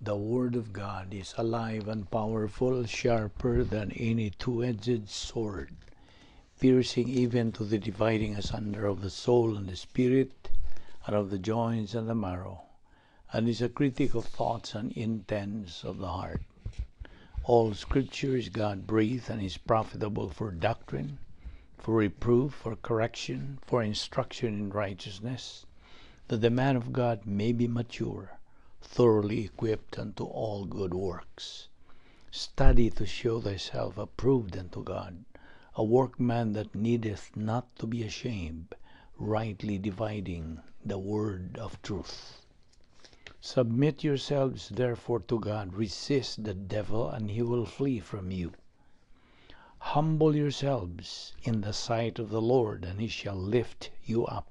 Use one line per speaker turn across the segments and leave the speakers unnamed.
The Word of God is alive and powerful, sharper than any two-edged sword, piercing even to the dividing asunder of the soul and the spirit, and of the joints and the marrow, and is a critic of thoughts and intents of the heart. All Scripture is God-breathed and is profitable for doctrine, for reproof, for correction, for instruction in righteousness, that the man of God may be mature, thoroughly equipped unto all good works. Study to show thyself approved unto God, a workman that needeth not to be ashamed, rightly dividing the word of truth. Submit yourselves therefore to God, resist the devil, and he will flee from you. Humble yourselves in the sight of the Lord, and he shall lift you up.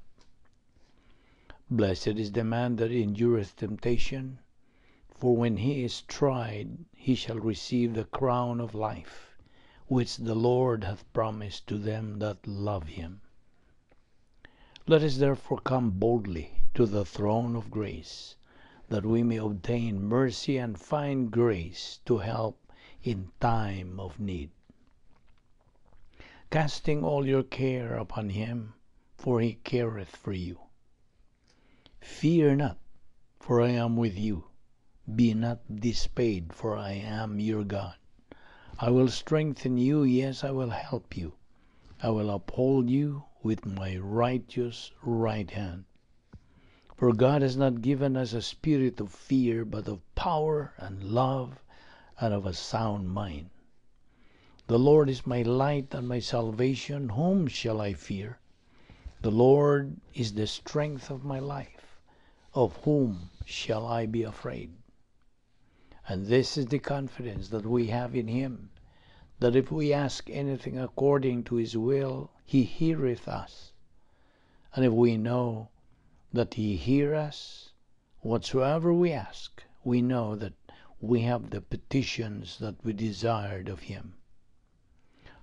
Blessed is the man that endureth temptation, for when he is tried, he shall receive the crown of life, which the Lord hath promised to them that love him. Let us therefore come boldly to the throne of grace, that we may obtain mercy and find grace to help in time of need. Casting all your care upon him, for he careth for you. Fear not, for I am with you. Be not dismayed, for I am your God. I will strengthen you, yes, I will help you. I will uphold you with my righteous right hand. For God has not given us a spirit of fear, but of power and love and of a sound mind. The Lord is my light and my salvation. Whom shall I fear? The Lord is the strength of my life. Of whom shall I be afraid? And this is the confidence that we have in him, that if we ask anything according to his will, he heareth us. And if we know that he hear us, whatsoever we ask, we know that we have the petitions that we desired of him.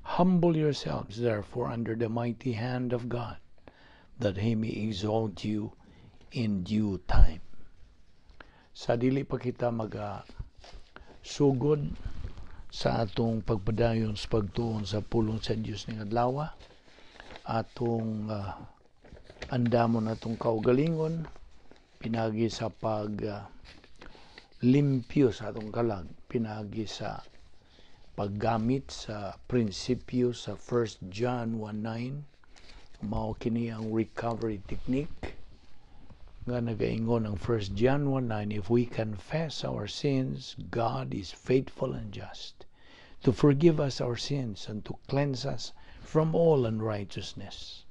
Humble yourselves, therefore, under the mighty hand of God, that he may exalt you in due time. Sa dili pa kita sugod sa atong pagpadayon sa pagtuon sa pulong sa Dios ning adlaw, atong andamon atong kaugalingon pinagi sa limpyo sa atong kalag, pinagi sa paggamit sa prinsipyo sa 1 John 1:9, mao kini ang recovery technique nga nagaingon ang 1 John 1:9, if we confess our sins, God is faithful and just to forgive us our sins and to cleanse us from all unrighteousness.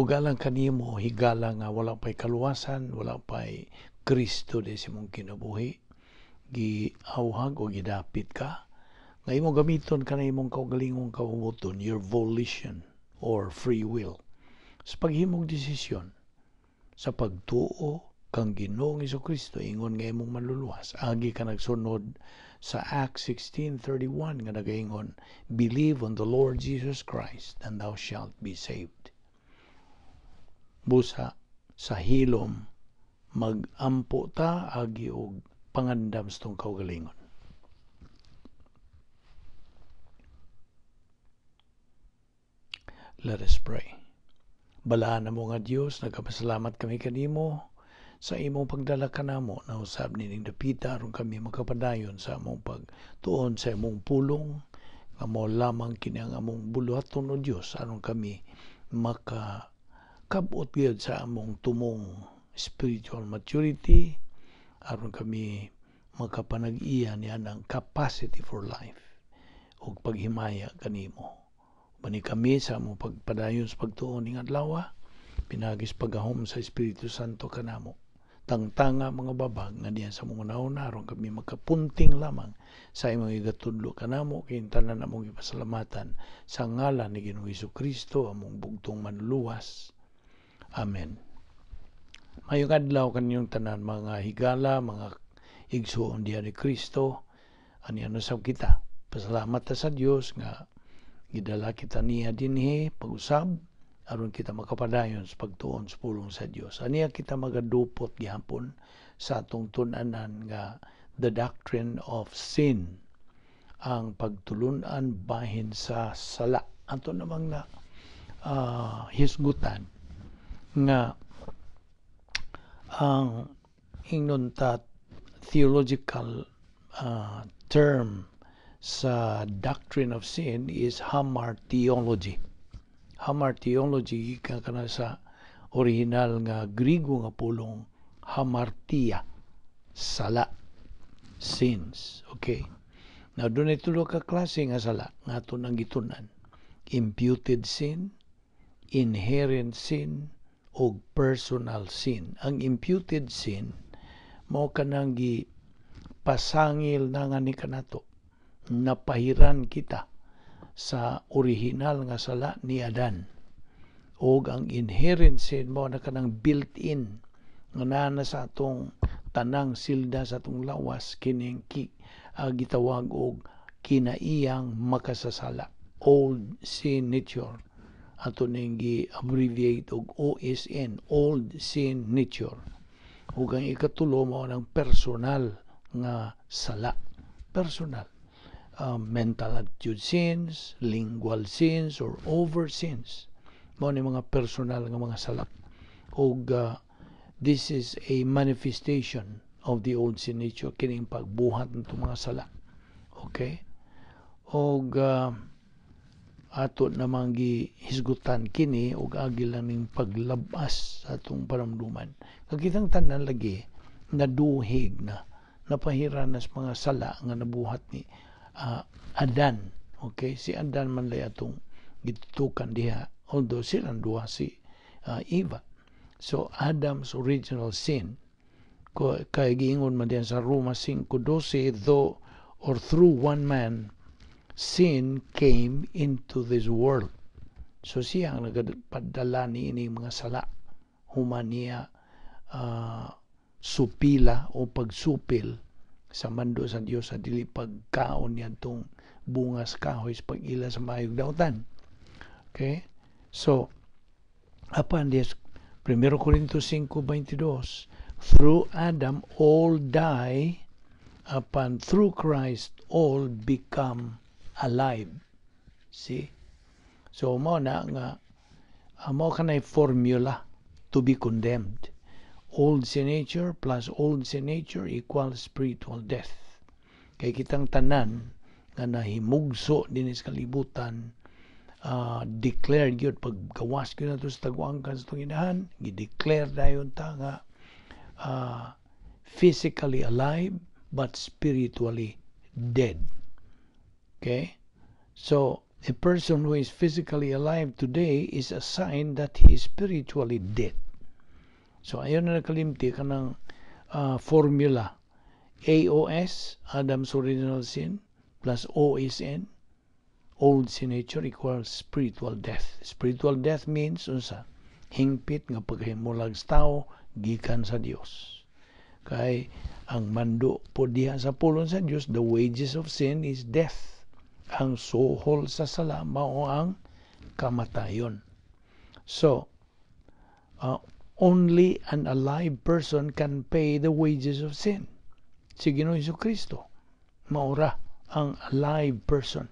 Ugalang kanimo, higala nga wala pa'y kaluwasan, wala pa'y Kristo di sa mong kinabuhi, giawhag o gidapit ka, nga imong gamiton ka na imong kaugalingong kaumuton, your volition or free will, sa paghimong desisyon, sa pagtuo kang Ginoong Jesucristo, ingon nga imong maluluwas, agi ka nagsunod sa Acts 16:31 nga nagaingon, believe on the Lord Jesus Christ and thou shalt be saved. Busa sa hilom magampo ta agi og pangandam sa tong kaugalingon. Let us pray. Balaan na mo nga Diyos, nagkapasalamat kami kanimo sa imong pagdala kanamo na usab nining dapita aron kami makapadayon sa among pagtuon sa imong pulong nga mao lamang kini ang among buluhaton o Diyos aron kami makakabot gyud sa among tumong spiritual maturity, aron kami makapanag-iya niya ng capacity for life ug paghimaya kanimo. Bani kami sa among pagpadayon sa pagtuon ning adlaw, pinagis pagahom sa Espiritu Santo kanamo. Tangtanga mga babag nga diyan sa mga nauna aron kami makapunting lamang sa imong igatudlo kanamo kay tanan among ipasalamatan sa ngalan ni Ginoong Jesucristo among bugtong manluwas. Amen. Mayong adlaw kaninyong tanan mga higala, mga igsuon diyan ni Kristo, ani ano sa kita. Pasalamat ta sa Dios nga gidala kita niya dinhi pag-usab aron kita makapadayon sa pagtuon sa pulong sa Dios. Aniya kita magadupot gihapon sa atong tun-anan nga the doctrine of sin, ang pagtulunan bahin sa sala. Ato namang na hisgutan nga ang ingnon ta theological term sa Doctrine of Sin is hamartiology. Hamartiology kana sa original nga Griego nga pulong hamartia, sala, sins. Okay. Now, doon ay tulo ka klase nga sala nga ito nang gitunan. Imputed sin, inherent sin, o personal sin. Ang imputed sin, mao kanang pasangil na nga ni kanato. Napahiran kita sa original nga sala ni Adan. O ang inherent sin, mao na kanang built-in nga na sa atong tanang silda sa atong lawas kining gitawag og kinaiyang makasasala, old sin nature. Ato ning gi-abbreviate og OSN, old sin nature. Ug ang ikatulo mao nang personal nga sala, personal. Mental attitude sins, lingual sins, or over sins. Mao ni mga personal nga mga sala. Ug this is a manifestation of the old sin nature, kining pagbuhat ng mga sala. Okay? Og ato namang gihisgutan kini og agi lang ning paglabas sa atong paramduman. Kagitang tanan lagi naduhig na napahiran nas mga sala nga nabuhat ni Adan. Okay? Si Adan man lay atong gitutukan diha, although silang duha si Eva. So Adam's original sin, kay giingon man diyan sa Roma 5:12, though or through one man sin came into this world. So siya ang nagpadala ni ini mga sala, human niya supila o pagsupil sa mando sa Dios sa dili pagkaon niya tong bungas kahoy sa pag-ila sa mayog dautan. Okay? So apan this 1 Corintios 5:22, through Adam all die, upon through Christ all become alive. See? So mao na nga mao kanay formula to be condemned. Old sin nature plus old sin nature equals spiritual death. Kay kitang tanan nga nahimugso din sa kalibutan, declared yun, paggawas ko na ito sa tagwangkan sa itong inahan, i-declare dayon ta nga physically alive but spiritually dead. Okay? So, a person who is physically alive today is a sign that he is spiritually dead. So, ayon na nakalimti ka ng formula. AOS, Adam's original sin, plus OSN, old sin nature, equals spiritual death. Spiritual death means unsa? Hingpit nga paghimulag sa tao gikan sa Dios. Kay ang mando po diha sa pulong sa Dios, the wages of sin is death. Ang suhol sa sala mao ang kamatayon. So, only an alive person can pay the wages of sin. Si Ginoong Jesucristo, maura ang alive person.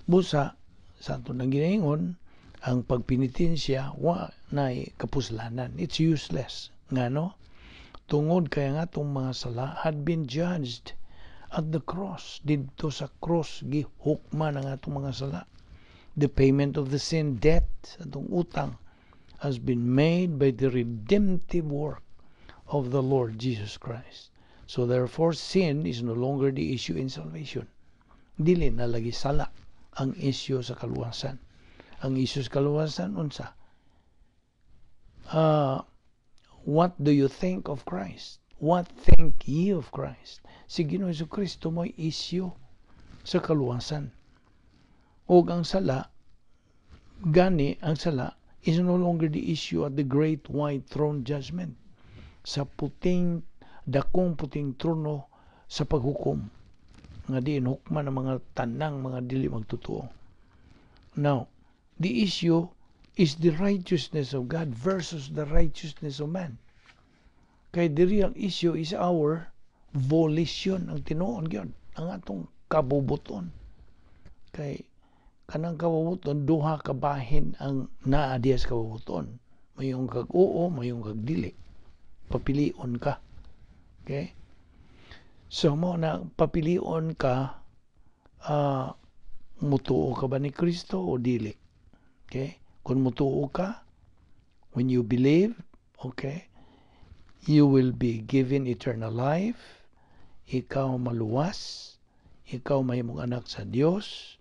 Busa, sa ito nang ginaingon, ang pagpinitensya, na'y kapuslanan. It's useless. Nga no? Tungod kaya nga itong mga sala had been judged at the cross. Dito sa cross, gihukma na nga itong mga sala. The payment of the sin debt, itong utang, has been made by the redemptive work of the Lord Jesus Christ. So therefore, sin is no longer the issue in salvation. Dili na lagi sala ang issue sa kaluwasan. Ang issue sa kaluwasan, unsa? What do you think of Christ? What think ye of Christ? Si Ginoong Jesucristo mo'y issue sa kaluwasan. O ang sala, gani ang sala, is no longer the issue at the great white throne judgment. Sa dakong puting trono sa paghukom. Nga diin hukman ng mga tanang mga dili magtotoo. Now, the issue is the righteousness of God versus the righteousness of man. Kay the real issue is our volition, ang tinuon gyud, ang atong kabubuton. Kay kanang kabubuton duha ka bahin ang naa diya sa kabubuton. Mayong kag oo, mayong kag dili. Papilion ka. Okay? So mo na papilion ka, mutuo ka ba ni Kristo o dili? Okay? Kung mutuo ka, when you believe, okay, you will be given eternal life. Ikaw maluwas. Ikaw may mong anak sa Dios.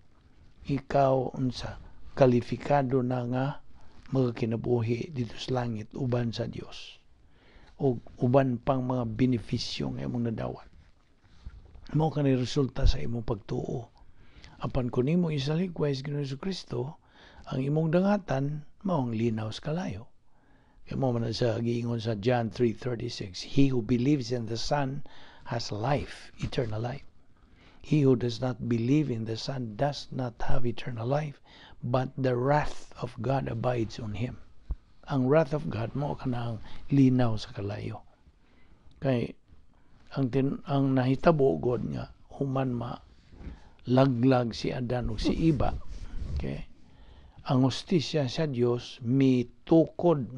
Ikaw unsa kalifikado na nga magkinabuhi dito sa langit uban sa Dios. O uban pang mga benepisyo nga imong nadawat. Mao kanay resulta sa imong pagtuo. Apan kun nimo isaligway sa Ginoong Kristo, ang imong dangatan mao ang linaw sa kalayo. Kaya mo man sa giingon sa John 3:36, he who believes in the Son has life, eternal life. He who does not believe in the Son does not have eternal life, but the wrath of God abides on him. Ang wrath of God mo kanang linaw sa kalayo. Kay ang nahitabo god nga human laglag si Adan ug si Eva. Okay? Ang hustisya sa Dios mitukod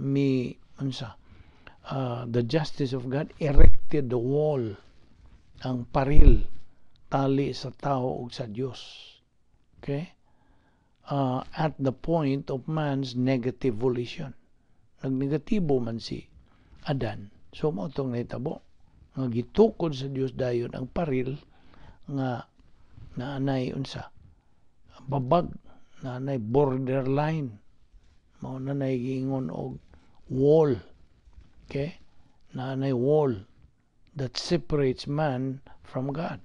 the justice of God erected the wall, ang paril tali sa tao ug sa Dios. Okay? At the point of man's negative volition. Nagnegatibo man si Adan. So mao tong nahitabo nga gitukod sa Dios dayon ang paril nga naanay unsa babag, naanay borderline, mao nanay giingon og wall. Okay? Naanay wall that separates man from God.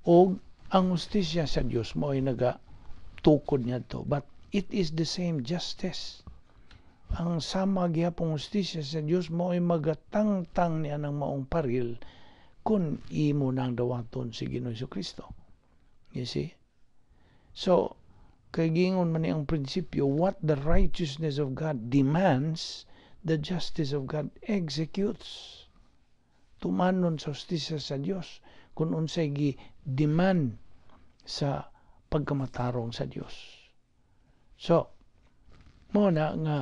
Og ang hustisya sa Dios mao ay nagatukod niya to, but it is the same justice. Ang sama gihapong hustisya sa Dios mao ay magatangtang niya ng maong paril kung imo nang dawaton si Ginoong Kristo. You see? So, kay gingon man ni ang prinsipyo, what the righteousness of God demands, the justice of God executes. Tumanon sa hustisya sa Dios kung unsay gi-demand sa pagkamatarong sa Dios. So, mo na nga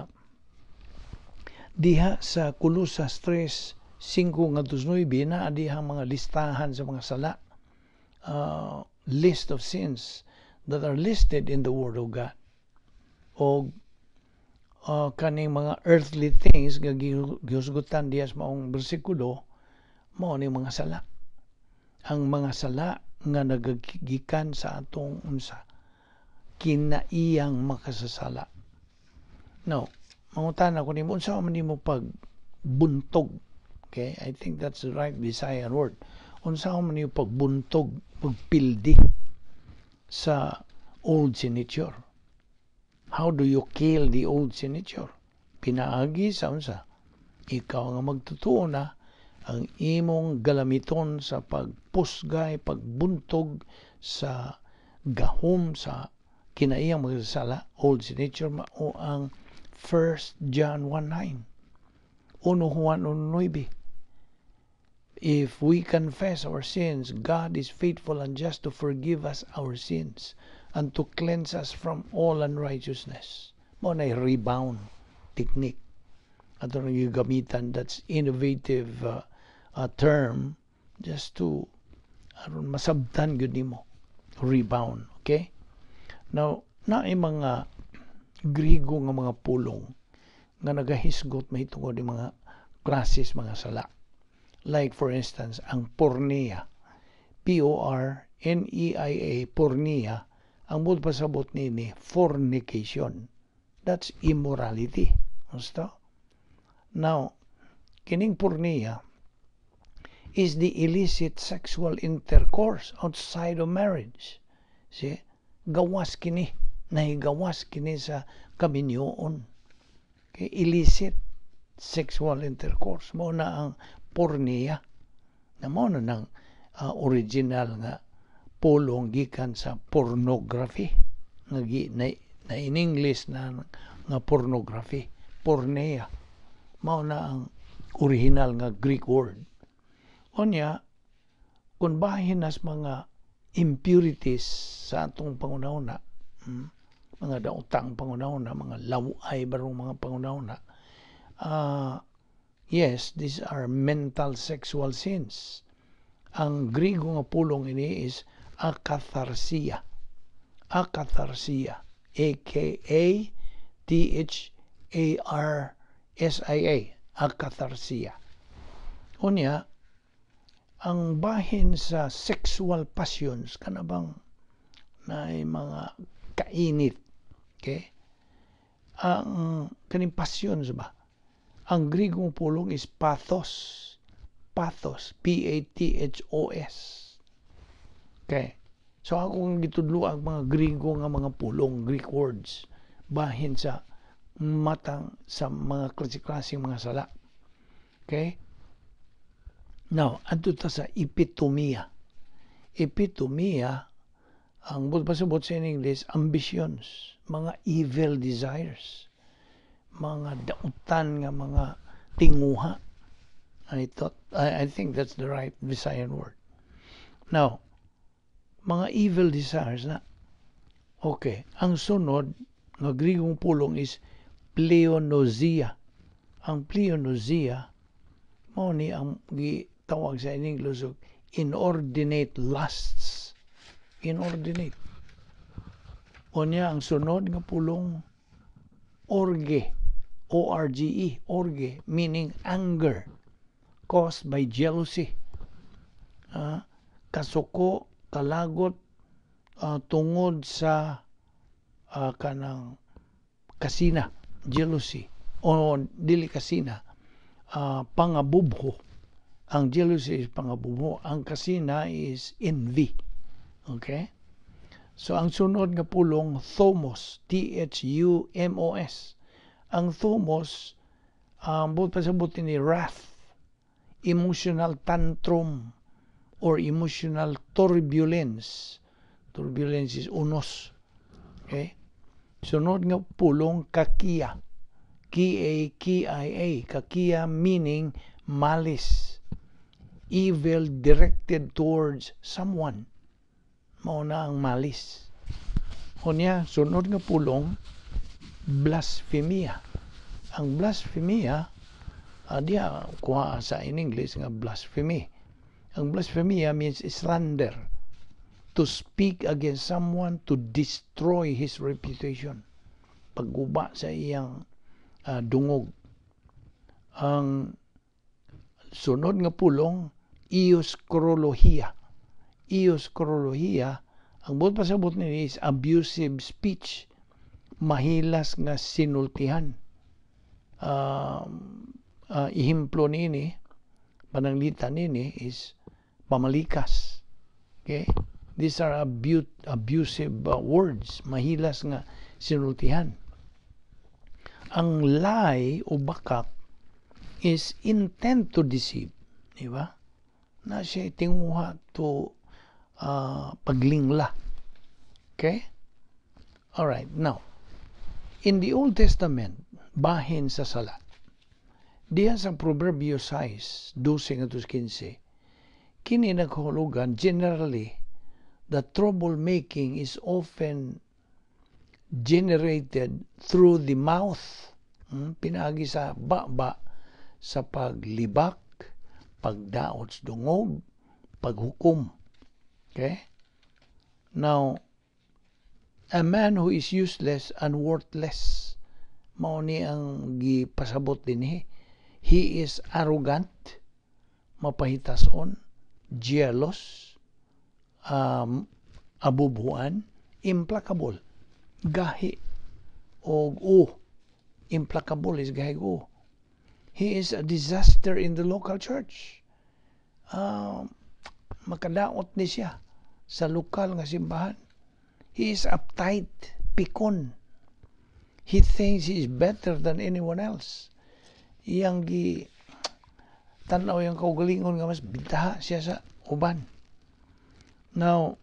diha sa Kolosas 3:5 ngadto 9 na diha mga listahan sa mga sala, list of sins that are listed in the Word of God. O kaning mga earthly things nga gihusgutan diha sa maong bersikulo mao ni mga sala. Ang mga sala nga nagagikan sa atong kinaiyang makasasala. Now, mangutana ko nimo unsa man nimo pagbuntog. Okay? I think that's the right Visayan word. Unsa man nimo pagbuntog, pagpildi sa old signature. How do you kill the old signature? Pinaagi sa unsa? Ikaw nga magtutuo na ang imong galamiton sa pagpusgay, pagbuntog sa gahom sa kinaiyang magsasala, old signature o ang 1 John 1:9. 1 Juan 1:9. If we confess our sins, God is faithful and just to forgive us our sins and to cleanse us from all unrighteousness. Mo na rebound technique. Ato nang gamitan, that's innovative term just to masabtan gyud nimo. Rebound, okay? Now, naay mga Griego nga mga pulong nga nagahisgot mahitungod ni mga klases mga sala. Like for instance, ang porneia. Porneia, porneia, ang mood pasabot ni fornication. That's immorality. Gusto? Now, kining porneia is the illicit sexual intercourse outside of marriage. See? Gawas kini. Nahigawas kini sa kaminyoon. Okay? Illicit sexual intercourse. Mo na ang porneia. Na mo na ng original nga pulong gikan sa pornography. Na in English na nga pornography, porneia. Mao na ang original nga Greek word. Unya, kung bahin nas mga impurities sa atong pangunahuna, mga daotang pangunahuna, mga laway barong mga pangunahuna, yes, these are mental sexual sins. Ang Griego nga pulong ini is akatharsia. Akatharsia. A-K-A-T-H-A-R-S-I-A. Akatharsia. Unya, ang bahin sa sexual passions, kanabang na mga kainit. Okay? Ang kaning passions ba? Ang Griegong pulong is pathos. Pathos. P-A-T-H-O-S. Okay. So akong gitudlo ang mga Griego nga mga pulong, Greek words, bahin sa matang sa mga klase-klaseng mga sala. Okay? Now, adto ta sa epitomia. Epitomia, ang pasabot sa English, ambitions, mga evil desires, mga dautan nga mga tinguha. I think that's the right Visayan word. Now, mga evil desires na. Okay, ang sunod nga Griegong pulong is pleonosia. Ang pleonosia mao ni ang gitawag sa English og inordinate lusts. Inordinate. Unya ang sunod nga pulong orge. O-R-G-E. Orge, meaning anger caused by jealousy. Kasuko, kalagot, tungod sa kanang kasina, jealousy. O dili kasina, pangabubho. Ang jealousy is pangabubho. Ang kasina is envy. Okay? So, ang sunod nga pulong, thomos. T-H-U-M-O-S. Ang thomos, buot pasabutin ni wrath, emotional tantrum, or emotional turbulence. Turbulence is unos. Okay? Sunod nga pulong, kakia. K-A-K-I-A. Kakia meaning malice. Evil directed towards someone. Mao na ang malice. Unya, sunod nga pulong, blasphemia. Ang blasphemia, diya kuha sa in English nga blasphemy. Ang blasphemia means slander. To speak against someone to destroy his reputation. Pagguba sa iyang dungog. Ang sunod nga pulong, euskrolohiya. Euskrolohiya, ang buot pasabot nini is abusive speech. Mahilas nga sinultihan. Ihimplo nini, pananglitan nini is pamalikas. Okay? These are abusive words. Mahilas nga sinultihan. Ang lie o bakak is intent to deceive. Diba? Na siya tinguha to paglingla. Okay? Alright, now, in the Old Testament, bahin sa sala, diya sa Proverbios 6, 12-15, kini naghulugan, generally, the troublemaking is often generated through the mouth. Pinagi sa baba, sa paglibak, pagdaot sa dungog, paghukom. Okay? Now, a man who is useless and worthless, mao ni ang gipasabot dinhi. He is arrogant, mapahitason, jealous, abubuan, implacable, gahi, o implacable is gahi o. He is a disaster in the local church. Makadaot ni siya sa lokal nga simbahan. He is uptight, pikon. He thinks he is better than anyone else. Iyang tanaw yung kaugalingon nga mas bintaha siya sa uban. Now,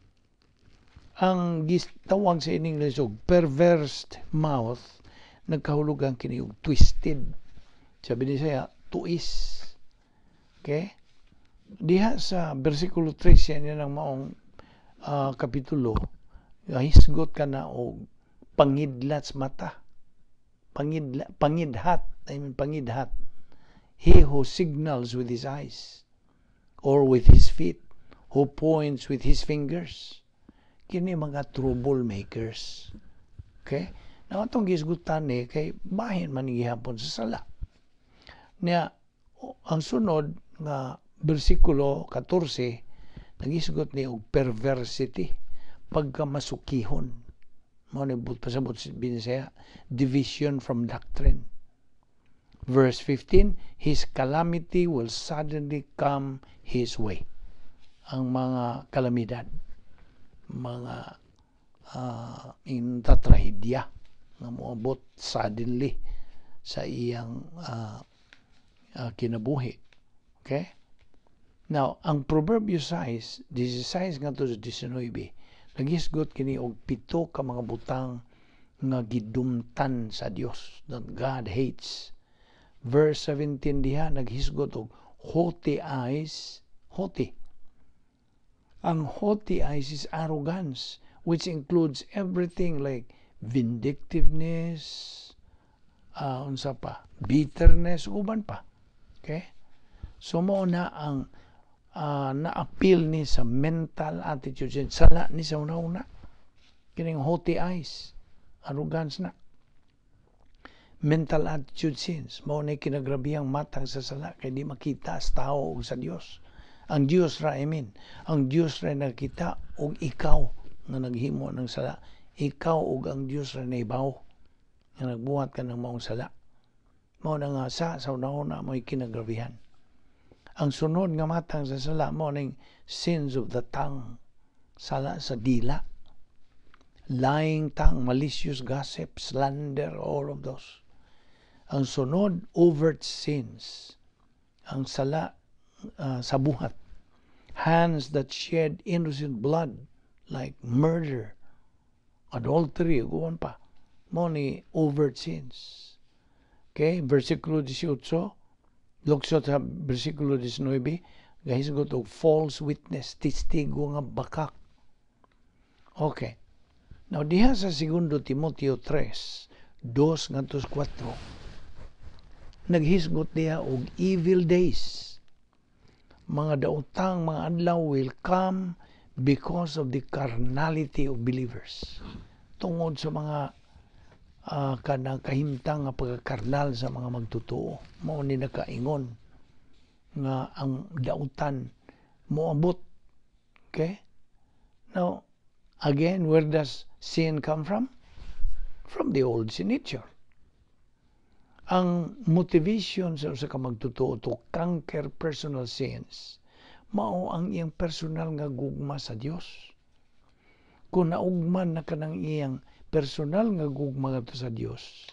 ang gitawag sa English og perverse mouth, nagkahulugan kini og twisted. Sabi ni saya, tuis. Okay? Diha sa versikulo 13 yan ang maong kapitulo, hisgot ka na og pangidlat sa mata. Pangidhat. He who signals with his eyes or with his feet, who points with his fingers. Kini mga troublemakers. Okay? Na atong gisgutan ni kay bahin man gihapon sa sala. Nya ang sunod nga bersikulo 14 nagisgot ni og perversity, pagkamasukihon. Mao ni pasabot Visayan, division from doctrine. Verse 15, his calamity will suddenly come his way. Ang mga kalamidad, mga trahedya nga moabot suddenly sa iyang kinabuhi. Okay? Now, ang Proverbio 16 nga to 19, nagisgot kini og 7 ka mga butang nga gidumtan sa Dios that God hates. Verse 17 diha naghisgot og haughty eyes. Haughty. Ang haughty eyes is arrogance, which includes everything like vindictiveness, unsa pa, bitterness, uban pa. Okay? So mo na ang na-appeal ni sa mental attitude. Sala ni sa una-una. Kining haughty eyes. Arrogance na. Mental attitude sins. Mao na kinagrabihang matang sa sala kay di makita sa tao o sa Dios. Ang Dios ra, ang Dios ra nakita og ikaw nga naghimo ng sala. Ikaw og ang Dios ra naibaw nga nagbuhat ka ng maong sala. Mao na nga sa una-una mo'y kinagrabihan. Ang sunod nga matang sa sala mo ning sins of the tongue. Sala sa dila. Lying tongue, malicious gossip, slander, all of those. Ang sunod, overt sins. Ang sala sa buhat. Hands that shed innocent blood like murder, adultery, guwan pa. Mo ni overt sins. Okay, versikulo 18, luksot sa versikulo 19, gahisgot og false witness, testigo nga bakak. Okay. Now, diha sa 2 Timoteo 3, 2 ngantos 4, naghisgot diha og evil days. Mga daotang, mga adlaw will come because of the carnality of believers. Tungod sa mga kanang kahimtang nga pagkakarnal sa mga magtotoo. Mao ni nakaingon nga ang dautan moabot. Okay? Now, again, where does sin come from? From the old sin nature. Ang motivation sa usa ka magtotoo to conquer personal sins, mao ang iyang personal nga gugma sa Dios. Kung naugman na kanang iyang personal nga gugma ngadto sa Dios,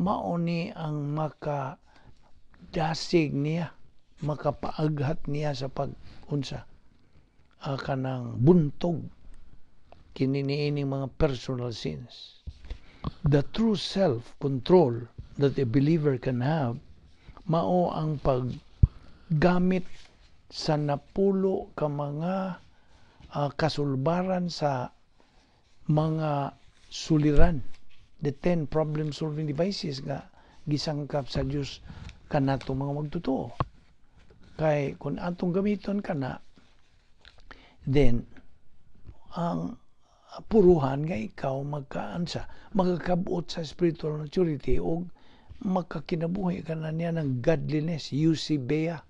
mao ni ang makadasig niya, makapaaghat niya sa pag-unsa kanang buntog kini niining mga personal sins. The true self-control that a believer can have, mao ang paggamit sa napulo ka mga kasulbaran sa mga suliran, the 10 problem-solving devices nga gisangkap sa Diyos kanato mga magtotoo. Kay kung atong gamiton kana, then ang puruhan nga ikaw magkakabuot sa spiritual maturity o magkakinabuhi ka na niya ng godliness, eusebia.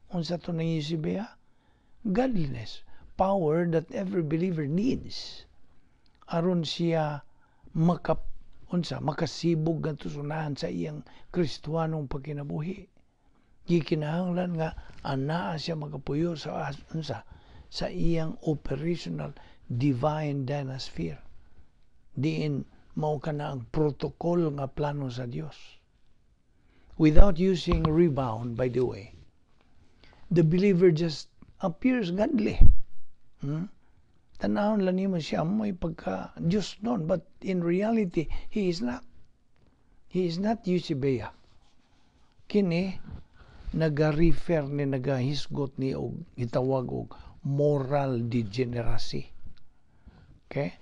Unsa to ng eusebia? Godliness, power that every believer needs. Aron siya makasibog nga tusunahan sa iyang Kristiyanong pagkinabuhi. Gikinahanglan nga anaa siya magapuyo sa iyang operational divine dynasphere. Diin mao kana ang protocol nga plano sa Dios. Without using rebound, by the way, the believer just appears godly. Tanahon lang nimo siya may pagka Diyos noon, but in reality, he is not. He is not Eusebia. Kini naga-refer ni nagahisgot ni og gitawag og moral degeneracy. Okay?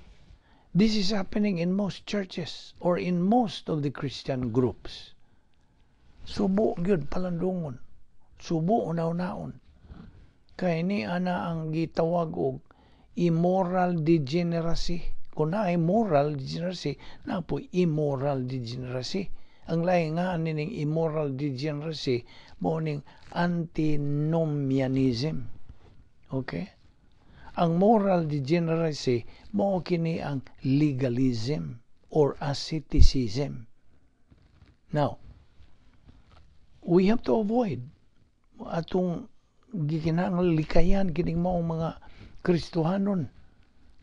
This is happening in most churches or in most of the Christian groups. Subo gyud palandungon. Subo unaw-naon. Kay ni ana ang gitawag og immoral degeneracy. Kung naay moral degeneracy, na po immoral degeneracy. Ang lain nga nining immoral degeneracy mo ning antinomianism. Okay? Ang moral degeneracy mo kini ang legalism or asceticism. Now, we have to avoid atong gikinahanglan likayan kining maong mga Kristohanon.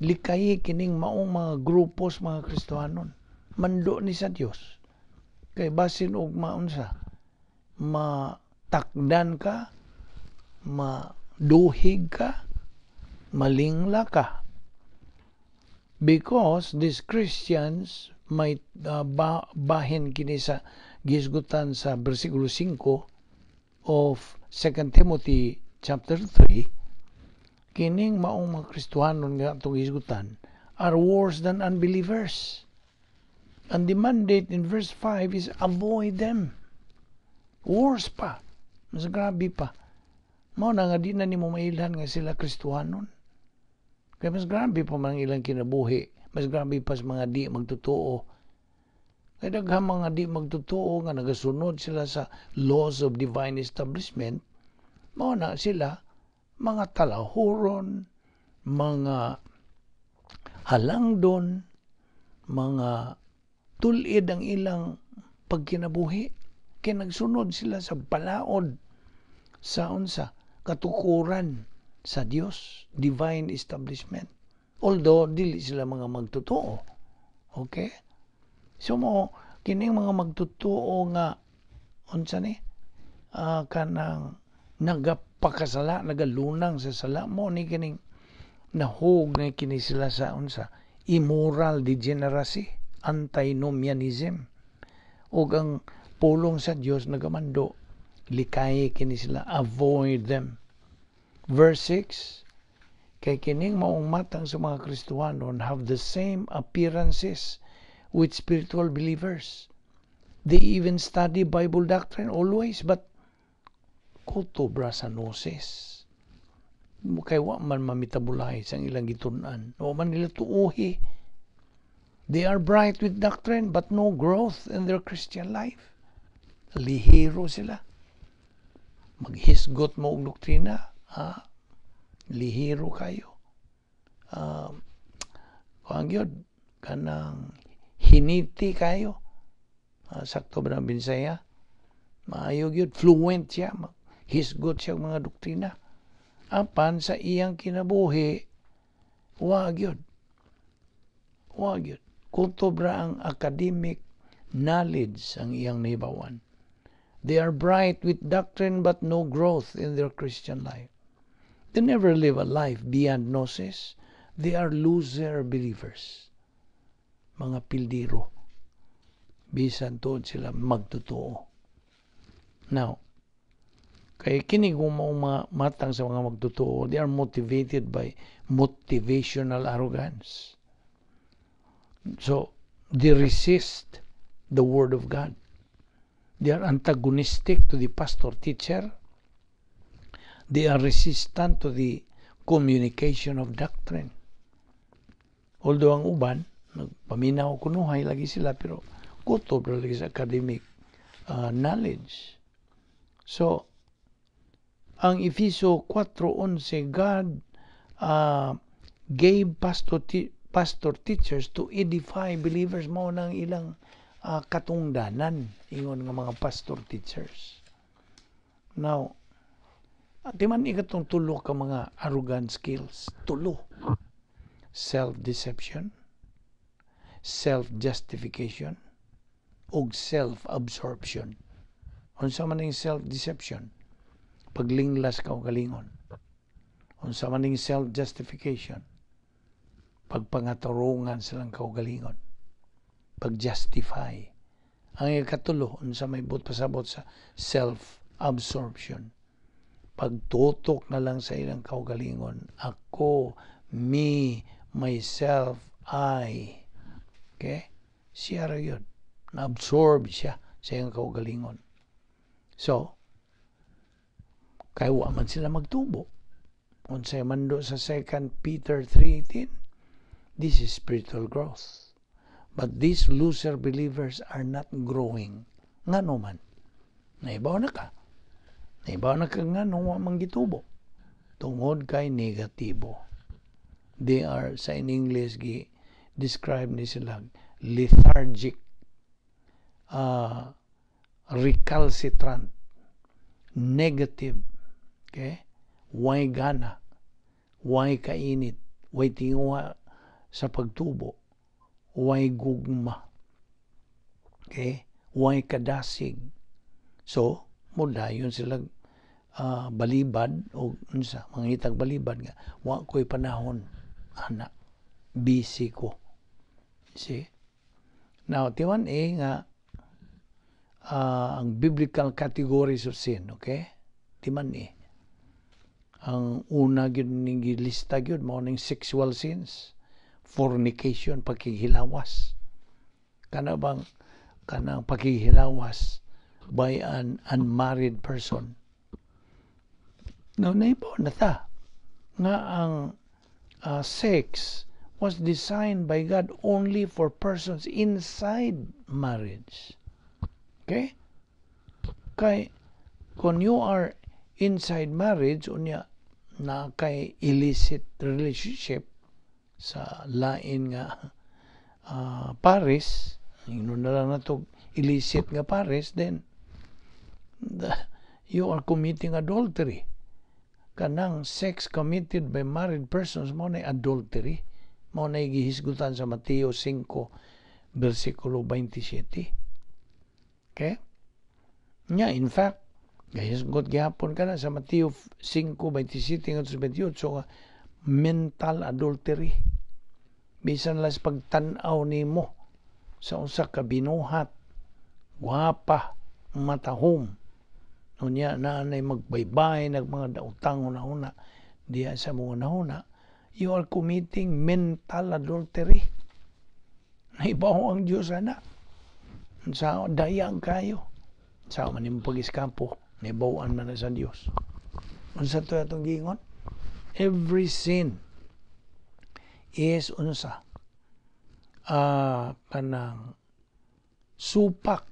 Likayi kining maong mga grupos mga Kristohanon. Mando ni sa Dios. Kay basin og maunsa, matakdan ka, maduhig ka, malingla ka. Because these Christians might bahin kini sa gisgutan sa versikulo 5 of 2 Timothy chapter 3, kining maong mga Kristohanon nga itong gisgutan are worse than unbelievers. And the mandate in verse 5 is avoid them. Worse pa. Mas grabe pa. Mao na nga di na nimo mailhan nga sila Kristohanon. Kaya mas grabe pa mga ilang kinabuhi. Mas grabe pa sa mga di magtotoo. Kaya daghang mga di magtotoo nga nagasunod sila sa laws of divine establishment, mao na sila mga talahuron, mga halangdon, mga tulid ang ilang pagkinabuhi. Kaya nagsunod sila sa balaod sa unsa katukuran sa Dios, divine establishment. Although dili sila mga magtotoo. Okay? So mo kining mga magtotoo nga unsa ni kanang nagapakasala, nagalunang sa sala mo ni kining nahug na kini sila sa unsa immoral degeneracy, antinomianism. Ug ang pulong sa Dios nagamando likay kini sila, avoid them. Verse 6, kay kining maong matang sa mga Kristohanon have the same appearances with spiritual believers. They even study Bible doctrine always, but kutobra sa gnosis. Kay wa man mamitabulay sa ilang gitun-an. O man nila tuuhi. They are bright with doctrine, but no growth in their Christian life. Lihiro sila. Maghisgot mo og doktrina, lihiro kayo. Kung yun, kanang hiniti kayo. Sakto ba ng Bisaya? Maayo yun, fluent siya. Hisgot siya mga doktrina. Apan sa iyang kinabuhi, wag yun. Wag yun. Kutobra ang academic knowledge ang iyang nahibawan. They are bright with doctrine but no growth in their Christian life. They never live a life beyond gnosis. They are loser believers. Mga pildiro. Bisan tuod sila magtotoo. Now, kay kini kung mga matang sa mga magtotoo, they are motivated by motivational arrogance. So, they resist the Word of God. They are antagonistic to the pastor-teacher. They are resistant to the communication of doctrine. Although ang uban, nagpaminaw kunuhay lagi sila, pero kutob lagi sa academic knowledge. So, ang Efeso 4:11, God gave pastor teachers to edify believers. Mo nang ilang katungdanan ingon nga mga pastor teachers. Now, di man ikatong tulo ka mga arrogant skills. Tulo. Self-deception, self-justification, ug self-absorption. Unsa man ning self-deception? Paglinglas ka o kalingon. Unsa man ning self-justification? Pagpangatarungan silang kaugalingon. Pag-justify Ang ikatulo, unsa may pasabot sa self-absorption. Pagtutok na lang sa ilang kaugalingon. Ako, me, myself, I. Okay? Siya ra yun. Na-absorb siya sa iyang kaugalingon. So, kaya wa man sila magtubo. Unsay mando sa 2 Peter 3:18, this is spiritual growth. But these loser believers are not growing. Ngano man? Naibaw na ka. Naibaw na ka nga nung wa man gitubo. Tungod kay negatibo. They are, sa in English, describe ni sila lethargic, recalcitrant, negative, okay? Way gana, way kainit, way tinguha sa pagtubo, way gugma, okay? Way kadasig. So, mudayon sila balibad o unsa mangitag balibad nga wa ko'y panahon ana busy ko. See? Now, tiwan nga ang biblical categories of sin, okay? Timan ang una gyud ning gilista gyud mao ning sexual sins, fornication, paghihilawas. Kanang paghihilawas by an unmarried person. Now, naibaw na ta nga ang sex was designed by God only for persons inside marriage. Okay? Kay kung you are inside marriage, unya na kay illicit relationship sa lain nga pares, na lang na to illicit nga pares, then you are committing adultery. Kanang sex committed by married persons mo na adultery. Mo na gihisgutan sa Mateo 5 versikulo 27. Okay? Nya, in fact, gahisgot gihapon ka na sa Mateo 5:27 at 28, so mental adultery. Bisan las pagtan-aw nimo sa usa ka binuhat, gwapa, matahom, unya naanay magbaybay nag mga dautang una-una diya sa mga una-una, you are committing mental adultery. Naibaw ang Diyos ana. Sa dayang kayo. Sa man yung pag-iskampo, naibawan man na sa Diyos. Unsa to atong giingon? Every sin is unsa? Kanang supak.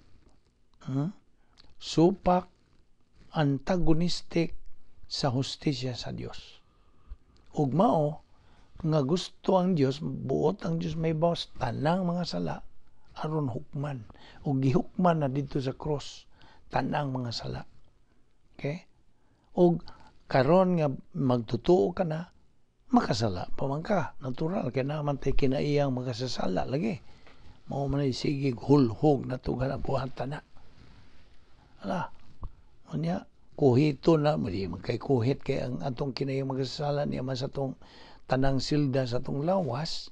Supak antagonistic sa hustisya sa Dios. Ug mao nga gusto ang Dios, buot ang Dios may bawas tanang mga sala aron hukman. Ug gihukman na dito sa cross tanang mga sala. Okay? Ug karon nga magtutuo ka na, makasala pa man ka. Natural kay naman tay kinaiyang makasasala lagi. Mao man ay sige hulhog na tugan ang buhatan na. Ala. Unya, kuhito na, mali magkay kuhit kay ang atong kinayang magasala niya mas atong tanang silda sa atong lawas,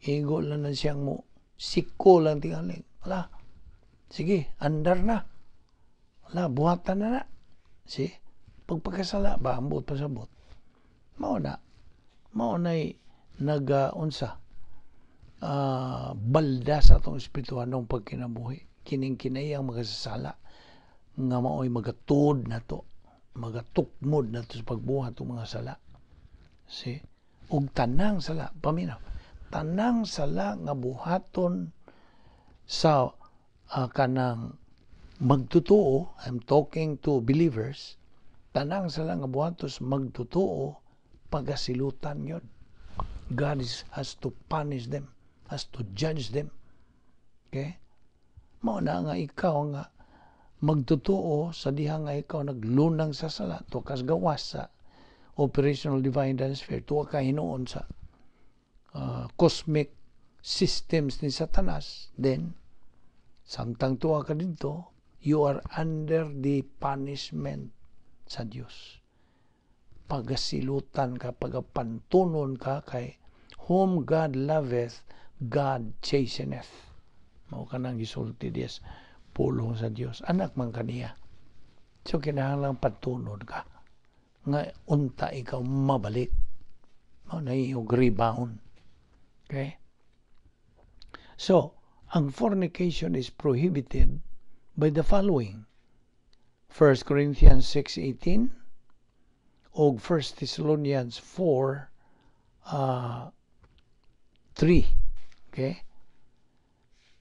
igo lang na siyang mo, siko lang tingaling. Ala, sige, andar na. Ala, buhatan na na. See? Pagpagkasala ba, ambot pasabot. Mao na'y nag-unsa, balda sa atong espirituhan ng pagkinabuhi. Kining kinayang magasasala nga mao'y magatod na to, magatukmod na to sa pagbuhat ng mga sala. See? Ug tanang sala, paminaw, tanang sala nga buhaton sa kanang magtutuo, I'm talking to believers, tanang sala nga buhaton sa magtutuo, pagasilutan yun. God has to punish them, has to judge them. Okay? Mao na nga ikaw nga magtutuo sa diha nga ikaw naglunang sa sala, to kas gawas sa operational divine transfer, to ka hinuon sa cosmic systems ni Satanas, then samtang tuwa ka dito, you are under the punishment sa Dios. Pagasilutan ka, pagapantunon ka kay whom God loveth, God chasteneth. Mao ka nang gisulti Dios pulong sa Dios, anak man kaniya. So kinahanglan patunod ka nga unta ikaw mabalik. Na iyong rebound. Okay? So, ang fornication is prohibited by the following. 1 Corinthians 6:18 o 1 Thessalonians 4:3. Okay?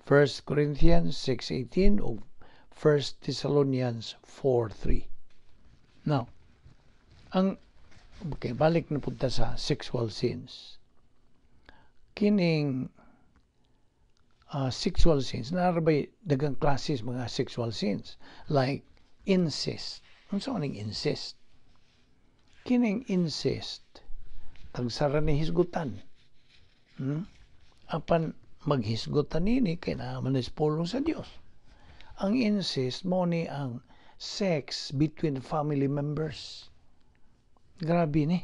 1 Corinthians 6:18 o 1 Thessalonians 4:3. Now, balik na punta sa sexual sins. Kining sexual sins, narabay dagang klases mga sexual sins, like incest. Ano sa kaning incest? Kining incest, tagsara ni hisgutan. Apan maghisgutan nini, kaya naman is pulong sa Dios. Ang incest mo ni ang sex between family members. Grabe ni.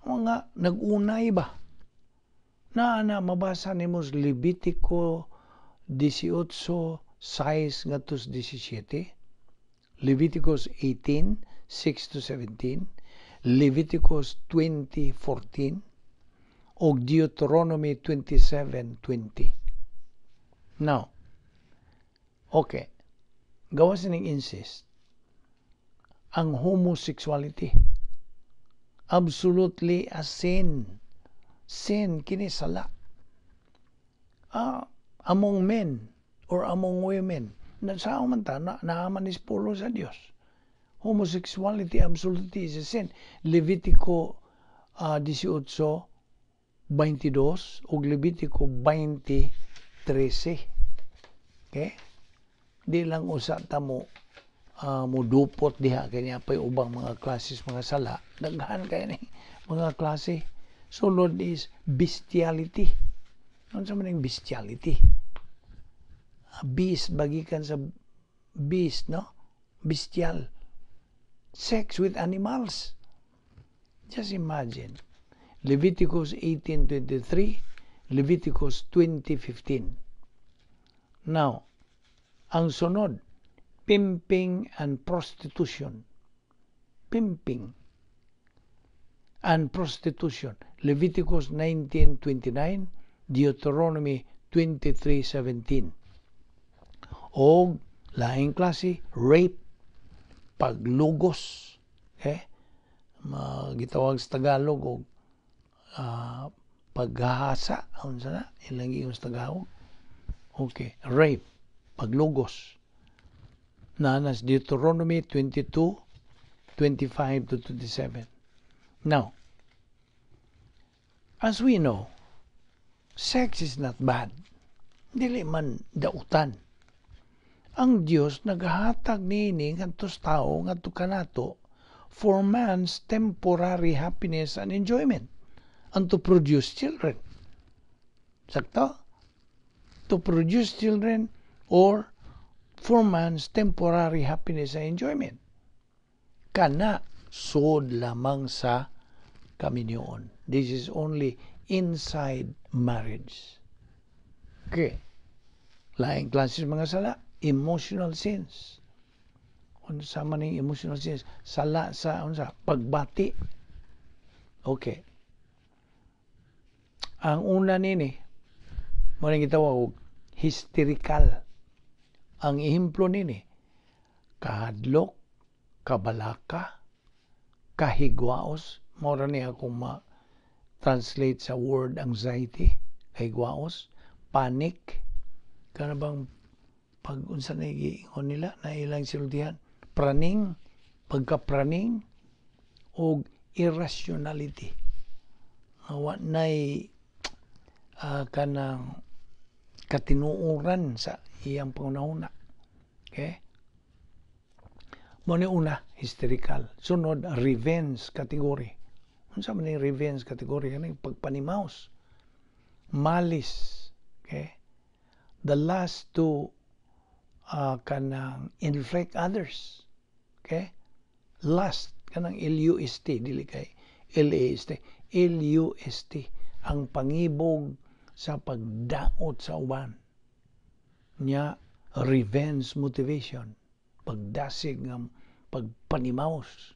Mga nag-unay ba? Mabasa ni mo Levitico 18:6 ngadto 17, Leviticus 18:6-17, Leviticus 20:14, o Deuteronomy 27:20. Now, okay, gawas ng incest, ang homosexuality, absolutely a sin. Sin, kini sala. Among men or among women, saan man ta, naaman is pulong sa Dios. Homosexuality, absolutely is a sin. Levitico 18:22 o Levitico 20:13. Okay? Di lang usa ta mo mudupot diha kanya pay ubang mga klases mga sala. Daghan kay ni mga klase. Sulod is bestiality. Ano sa maning bestiality? Beast, bagikan sa beast, no? Bestial. Sex with animals. Just imagine. Leviticus 18:23, Leviticus 20:15. Now, ang sunod, pimping and prostitution. Pimping and prostitution. Leviticus 19:29, Deuteronomy 23:17. O laing klase, rape, paglugos. Okay? Gitawag sa Tagalog o paghahasa. Ano sana? Ilang yung sa Tagalog. Okay. Rape, paglugos. Nanas Deuteronomy 22:25-27. Now, as we know, sex is not bad. Dili man dautan. Ang Dios naghatag nini ngadtos tao ngadto kanato for man's temporary happiness and enjoyment and to produce children. Sakto? To produce children or for man's temporary happiness and enjoyment. Kana sod lamang sa kaminyoon. This is only inside marriage. Okay. Laing klases mga sala, emotional sins. Ano sa maning emotional sins? Sala sa pagbati. Okay. Ang una nini, maring gitawag hysterical. Ang ehemplo nini, kahadlok, kabalaka, kahigwaos, mora niya kung ma-translate sa word anxiety, kahigwaos, panic, kana bang pag-unsa na iingon nila, na ilang silutihan, praning, pagka-praning, o irrationality. Na'y kanang katinuuran sa iyang pangunahuna. Okay? Muna una, hysterical. Sunod, revenge category. Unsa man yung revenge category? Ano yung pagpanimaos? Malice. Okay? The last to kanang inflict others. Okay? Last, kanang LUST, dili kay LAST. LUST, ang pangibog sa pagdaot sa uban. Nya, revenge motivation, pagdasig ng pagpanimaos,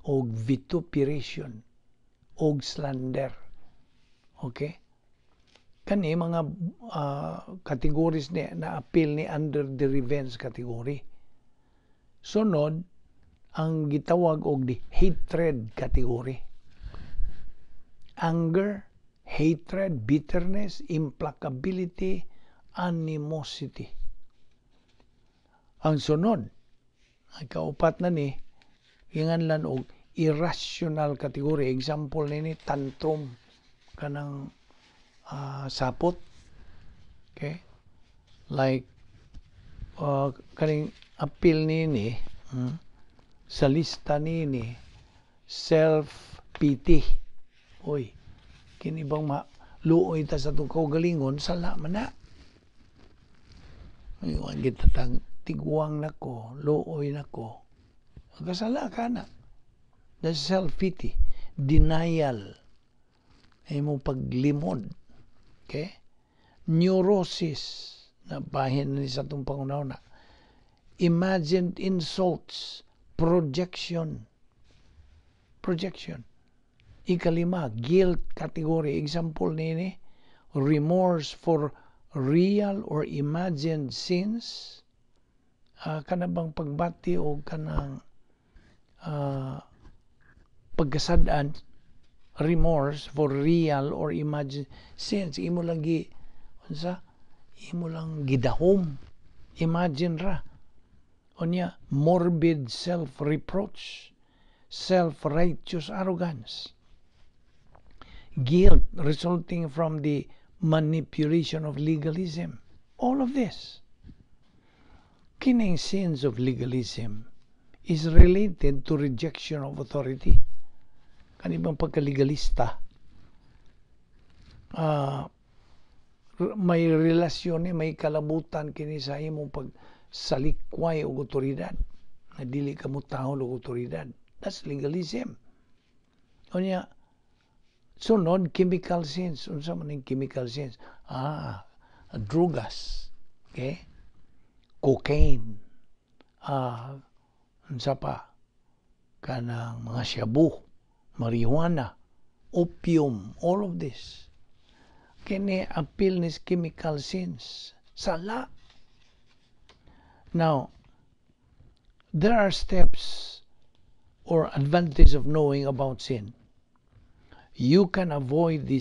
o vituperation, o slander. Okay? Kani mga categories na appeal ni under the revenge category. Sunod, ang gitawag og di hatred category. Anger, hatred, bitterness, implacability, animosity. Ang sunod, ang kaupat na ni, inganlan og irrational category. Example nini, tantrum, kanang sapot. Okay? Like, kaning appeal nini, sa lista nini, self-pity. Oy, kini bang luoy ta sa itong kaugalingon, sala man na. Ngayon, gitatang tigwang na ko, luoy na ko. Kasala ka na. That's self-pity. Denial. Ay mo paglimod. Okay? Neurosis. Nabahin na sa itong pangunaw na. Imagined insults. Projection. Ikalima, guilt category. Example nini, remorse for real or imagined sins. Kanabang pagbati o kanang pagkasadaan, remorse for real or imagined sins. Imo lang gidahom. Imagine ra. Onya, morbid self-reproach, self-righteous arrogance, guilt resulting from the manipulation of legalism. All of this. Kining sins of legalism is related to rejection of authority. Kanibang pagkalegalista, may relasyon may kalabutan kini sa imong pagsalikway og otoridad. Na dili ka mo tahon og otoridad. That's legalism. Onya, sunod, chemical sins. Unsa man yung chemical sins? Drugas. Okay? Cocaine. Unsa pa? Kanang mga shabu, marijuana, opium, all of this. Kini appeal ni chemical sins. Sala. Now, there are steps or advantage of knowing about sin. You can avoid the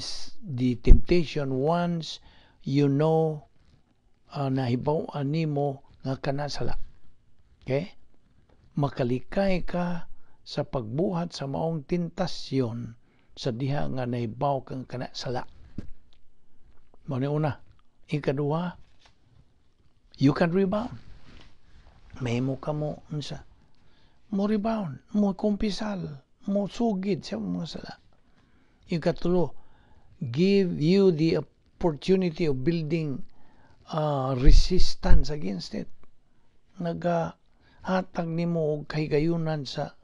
temptation once you know nahibaw nimo nga kana sala. Okay? Makalikay ka sa pagbuhat sa maong tentasyon sa diha nga nahibaw kang kana sala. Mao ni una. Ikaduha, you can rebound. Mahimo ka mo unsa? Mo rebound, mo kumpisal, mo sugid sa mga sala. Ikatulo, give you the opportunity of building resistance against it. Nagahatag nimo og kahigayunan sa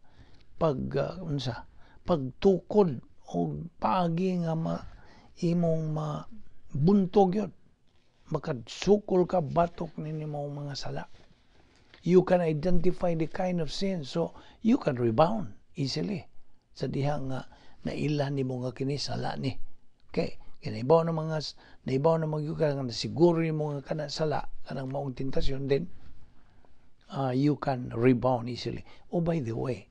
pagtukod og paagi nga imong mabuntog yun. Makadsukol ka batok ninimo mga sala. You can identify the kind of sin, so you can rebound easily. Sa diha nga nailan nimo nga kini sala ni. Okay, naibaw na mga siguro nimo nga kana sala kanang maong tentasyon, then you can rebound easily. Oh, by the way,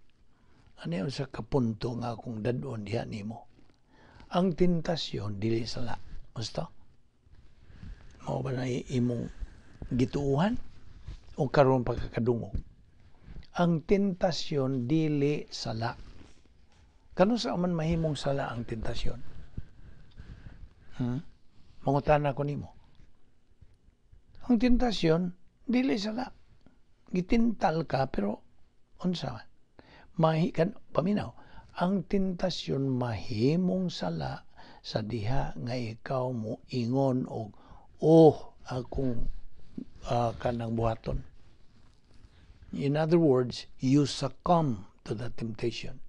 ano sa kapunto nga akong dadon diha nimo? Ang tentasyon dili sala. Basta mao ba na imong gituuhan o karon pagkakadungog? Ang tentasyon dili sala. Kano sa man mahimong sala ang tentasyon? Mangutana ko nimo. Ang tentasyon dili sala. Gitintal ka pero unsa man? Paminaw, ang tentasyon mahimong sala sa diha nga ikaw mo ingon og akong kanang buhaton. In other words, you succumb to the temptation.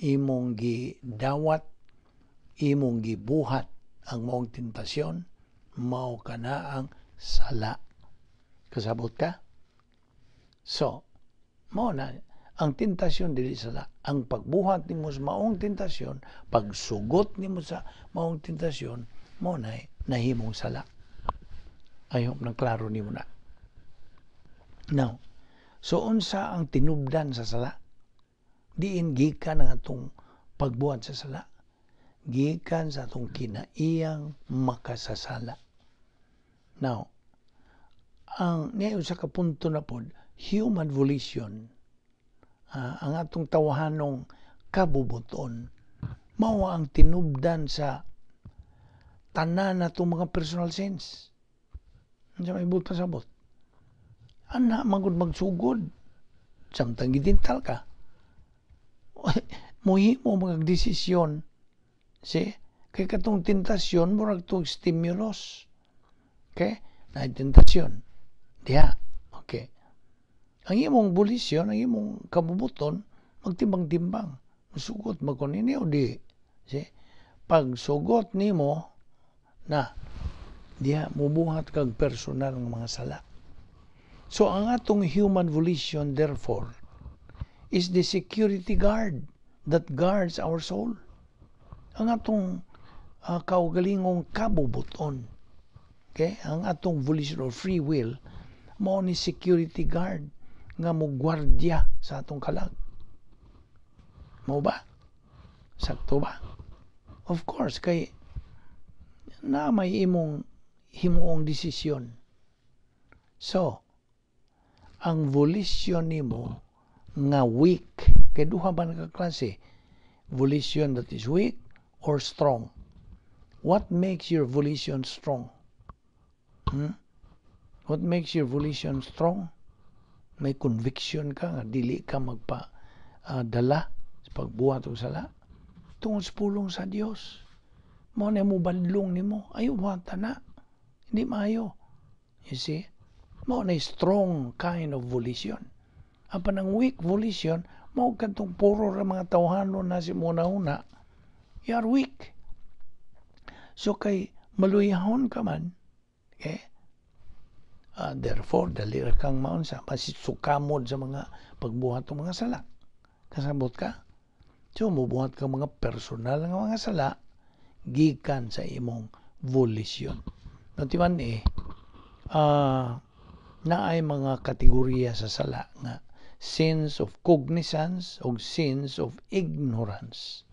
Imong gidawat, imong gibuhat ang maong tentasyon, mao kana ang sala. Kasabot ka? So, mao na ang tentasyon dili sala. Ang pagbuhat nimo sa maong tentasyon, pagsugot nimo sa maong tentasyon, mao na nahimong sala. I hope na klaro nimo na. Now, so unsa ang tinubdan sa sala? Diin gikan ang atong pagbuhat sa sala. Gikan sa atong kinaiyang makasasala. Now, ang niya sa kapunto na pod, human volition, ang atong tawahanong kabubuton, mao ang tinubdan sa tanan natong mga personal sins. Ano may ibut pasabot? Ana magud magsugod, samtang gidintal ka. Muhimo mga desisyon, kay katong tentasyon murag tong stimulus. Okay? Na tentasyon. Diha. Okay. Ang imong bulisyon, ang imong kabubuton, magtimbang-timbang. Sugot magkunini o di. Pag sugot nimo na diha mubuhat kag personal ng mga sala. So ang atong human volition therefore is the security guard that guards our soul. Ang atong kaugalingong kabubuton. Okay? Ang atong volition or free will mao ni security guard nga mo gwardya sa atong kalag. Mao ba? Sakto ba? Of course, kay na may imong himuong desisyon. So, ang volition nimo nga weak, kay duha ba nga klase? Volition that is weak or strong. What makes your volition strong? What makes your volition strong? May conviction ka nga dili ka magpa-dala sa pagbuhat o sala tungod sa pulong sa Dios. Mao na mo badlong nimo, ayo buhata na. Hindi maayo. You see? Mao na strong kind of volition. Apan ang weak volition, mao kadtong puro ra mga tawhanon na si muna-una. You are weak. So kay maluyahon ka man, okay? Therefore, dali ra kang maunsa, masisukamod sa mga pagbuhat ng mga sala. Kasabot ka? So, mubuhat ka mga personal nga mga sala, gikan sa imong volition. Natiman naay mga kategorya sa sala nga sins of cognizance o sins of ignorance.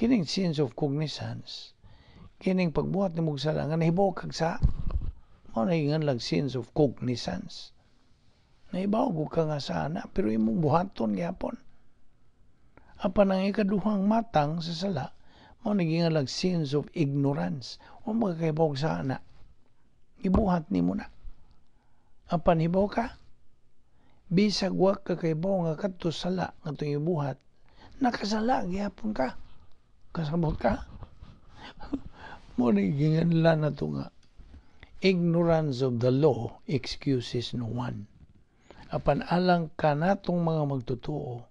Kining sins of cognizance, kining pagbuhat ni mong sala nga nahibaw kag sa mao na ingan lang sins of cognizance. Nahibaw ka nga sana pero imong buhaton gyapon. Apan ang ikaduhang matang sa sala mao naging lang sins of ignorance. O magkaibaw sana. Ibuhat nimo na. Apan hibaw ka, bisag wa ka kaibaw nga kadto sala nga itong ibuhat, nakasala gyapon ka. Kasabot ka? Mo naging lan na ito nga. Ignorance of the law excuses no one. Apan alang ka natong mga magtutuo,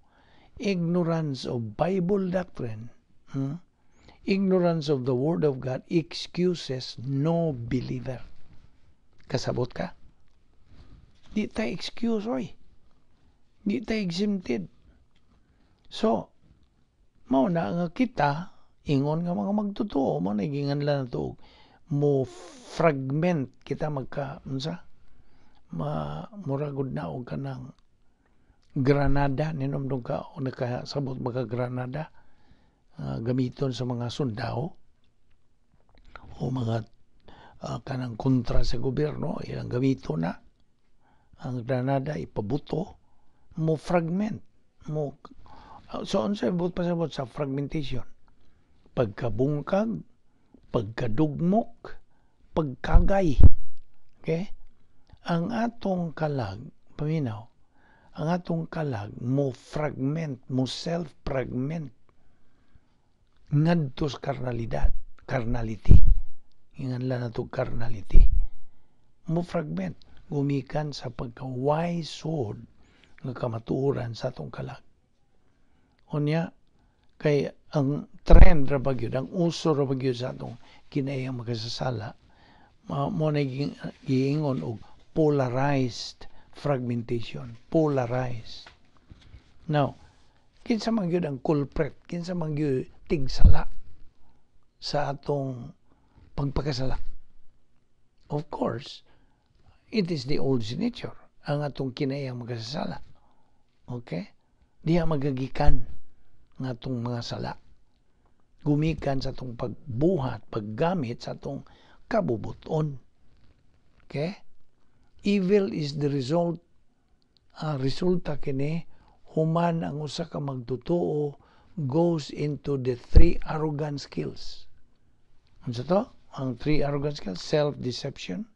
ignorance of Bible doctrine, ignorance of the Word of God excuses no believer. Kasabot ka? Di tayo excuse, oy. Di tayo exempted. So, mao na nga kita, ingon nga mga magtutuo, mo nagingan lang na ito, mo fragment kita muragod na og kanang granada ninomdong ka o nakasabot mga granada gamiton sa mga sundao o mga kanang kontra sa gobyerno ilang gamito na ang granada ipabuto mo fragment mo so unsa ibut pasabot sa fragmentation pagkabungkag pagkadugmok, pagkagay. Okay? Ang atong kalag, paminaw, ang atong kalag mo fragment, mo self-fragment ngadto sa carnality. Ingan lang na ito carnality. Mo fragment, gumikan sa pagka-wisod ng kamatuoran sa atong kalag. Unya, kay ang trend ra bagyod, ang uso ra bagyod sa atong kinaiyang makasasala, mo na giingon og polarized fragmentation. Polarized. Now, kinsa man gyud ang culprit, kinsa man gyud tigsala sa atong pagpakasala. Of course, it is the old nature ang atong kinayang magkasala. Okay? Diha magagikan ng atong mga sala. Gumikan sa atong pagbuhat, paggamit sa atong kabubuton. Okay? Evil is the resulta kini human ang usa ka magtutuo goes into the three arrogant skills. Unsa to? Ang three arrogant skills: self-deception,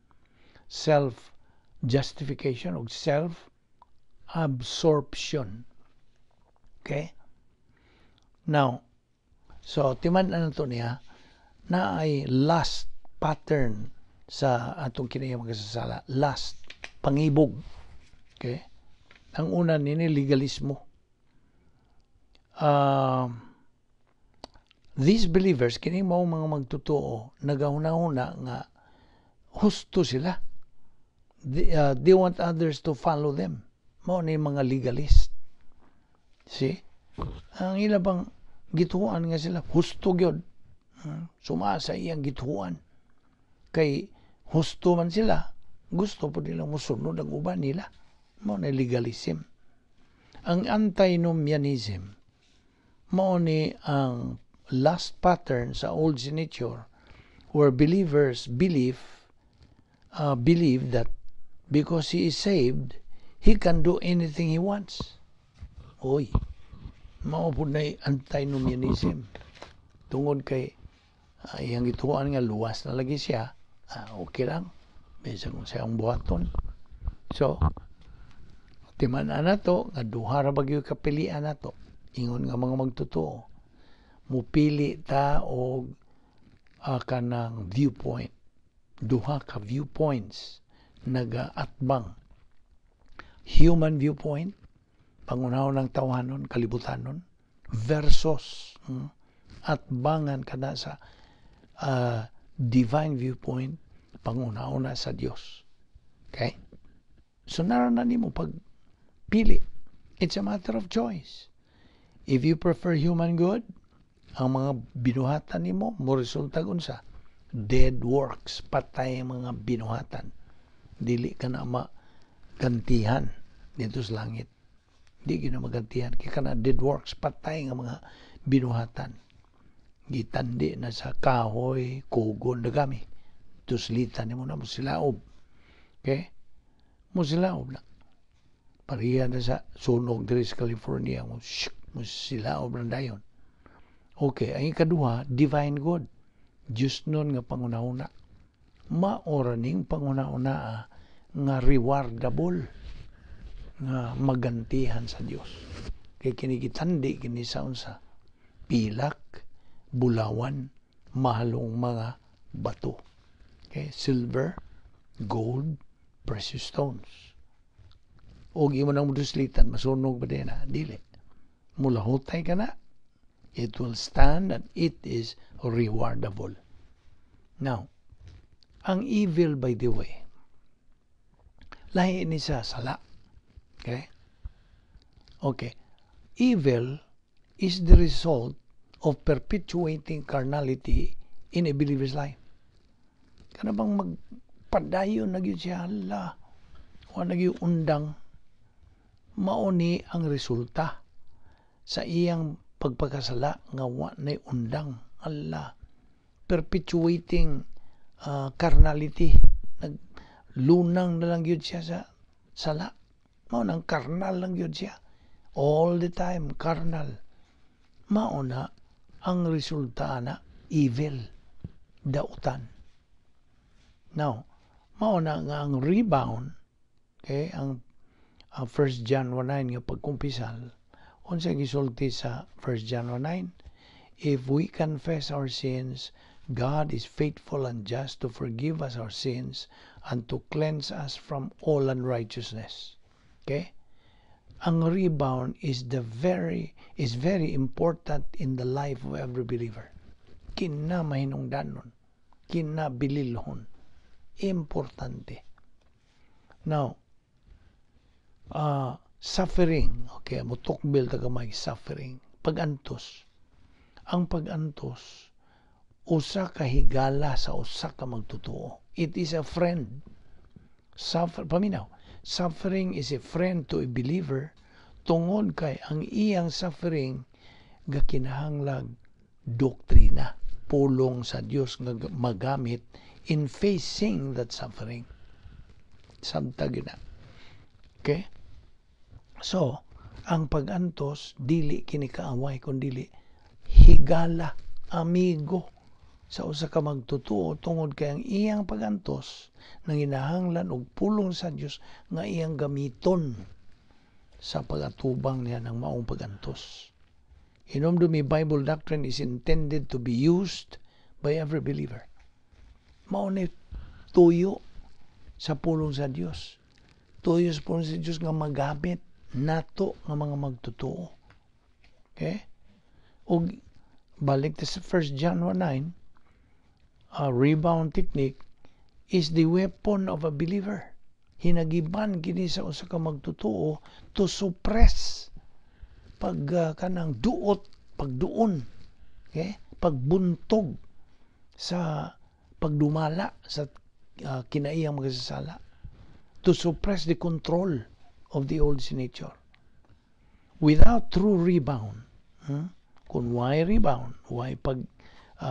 self-justification, ug self-absorption. Okay? Now, so timan-an nato niya na ay lust pattern sa atong kinayang magkasala. Lust, pangibog. Okay? Ang una nini legalismo. These believers, kini mao mga magtutuo, nagahuna-huna nga husto sila. They want others to follow them. Mao ni mga legalist. See? Ang ila bang gituan nga sila, husto gyud. Sumasa iyang gituan. Kay husto man sila, gusto po nilang musunod ang uban nila. Mao ni legalism. Ang antinomianism, mao ni ang last pattern sa old nature where believers believe that because he is saved, he can do anything he wants. Oy, mao po na antinomianism. Tungod kay iyang gituan nga luwas na lagi siya, okay lang. Bisa kung siya ang buhaton. So, timan-an nato nga duha ra bagyo kapilian nato. Ingon nga mga magtutuo, mupili ta og kanang viewpoint. Duha ka viewpoints nagaatbang. Human viewpoint, pangunahon ng tawhanon, kalibutanon, versus atbangan kada sa divine viewpoint, pangunahon na sa Dios. Okay? So naranan nimo pagpili. It's a matter of choice. If you prefer human good, ang mga binuhatan nimo mo resulta unsa? Dead works, patay mga binuhatan. Dili ka na magantihan dito sa langit. Di ka na magantihan. Kaya ka na dead works, patay nga mga binuhatan. Gitandi na sa kahoy, kugon, dagami. Tuslitan nimo na mo silaob. Okay? Mo silaob na. Pariya na sa sunog diri sa California. Mo silaob na dayon. Okay, ang ikaduha, divine good. Diyos nun nga pangunahuna. Maoraning pangunahuna nga rewardable. Nga magantihan sa Diyos. Kaya kinikitandi kini sa unsa. Pilak, bulawan, mahalong mga bato. Okay, silver, gold, precious stones. O imo nang muduslitan, masunog ba din na? Dili. Mulahutay ka na. It will stand and it is rewardable. Now, ang evil, by the way, lahi ni sa sala. Okay? Okay. Evil is the result of perpetuating carnality in a believer's life. Kana bang magpadayon na gyud siya, hala, o nagyo undang, mauni ang resulta sa iyang pagpakasala nga wa nay undang. Allah, perpetuating carnality. Naglunang na lang yun siya sa sala. Mao nang carnal lang yun siya. All the time, carnal. Mao na ang resulta na evil, dautan. Now, mao na nga ang rebound, okay, ang 1 John 1:9 nga pagkumpisal, unsa gisulti sa 1 John 1:9? If we confess our sins, God is faithful and just to forgive us our sins and to cleanse us from all unrighteousness. Okay? Ang rebound is very important in the life of every believer. Kinamahinungdanon, kinabililhon. Importante. Now, suffering, okay, mutukbil taga may suffering, pagantos. Ang pagantos, usa ka higala sa usa ka magtotoo. It is a friend. Paminaw, suffering is a friend to a believer tungod kay ang iyang suffering gakinahanglag doktrina, pulong sa Dios nga magamit in facing that suffering. Sabtag yun na. Okay? So, ang pagantos, dili kini kaaway, kundi higala, amigo, sa usa ka magtutuo tungod kay ang iyang pagantos nanginahanglan og pulong sa Dios nga iyang gamiton sa pagatubang niya ng maong pagantos. Hinumdumi Bible doctrine is intended to be used by every believer. Mao ni tuyo sa pulong sa Dios. Tuyo sa pulong sa Dios nga magamit nato nga mga magtutuo. Okay? Og balik sa 1 John 1:9, a rebound technique is the weapon of a believer. Hinagiban kini sa usa ka magtutuo to suppress kanang pagduon, okay? Pagbuntog sa pagdumala sa kinaiyang magasasala, to suppress the control of the old nature. Without true rebound, kung why rebound, why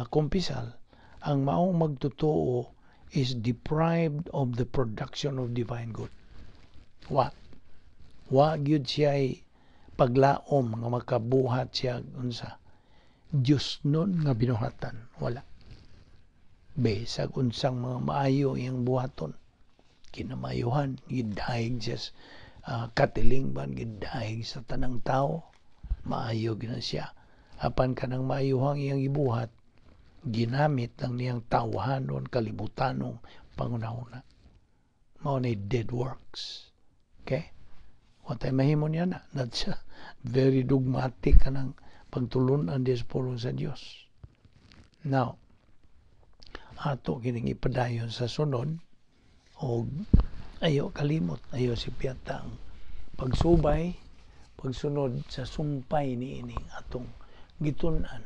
kumpisal, ang maong magtutuo is deprived of the production of divine good. Wa gyud siya paglaom nga makabuhat siya unsa Dios nun nga binuhatan. Wala. Besag unsang mga maayo iyang buhaton, kinamayuhan, gidahig siya katilingban, gidahig sa tanang tao, maayo gina siya. Apan kanang maayuhang iyang ibuhat, ginamit lang niyang tawahanon, kalibutanong pangunahuna. Mao na dead works. Okay? What ay mahimo niya na? Not siya very dogmatic ka ng pagtulunan sa pulong sa Diyos. Now, ato kining ipadayon sa sunod, o ayo kalimot, ayo si Piatang pagsubay, pagsunod sa sumpay ni ining atong gitunan,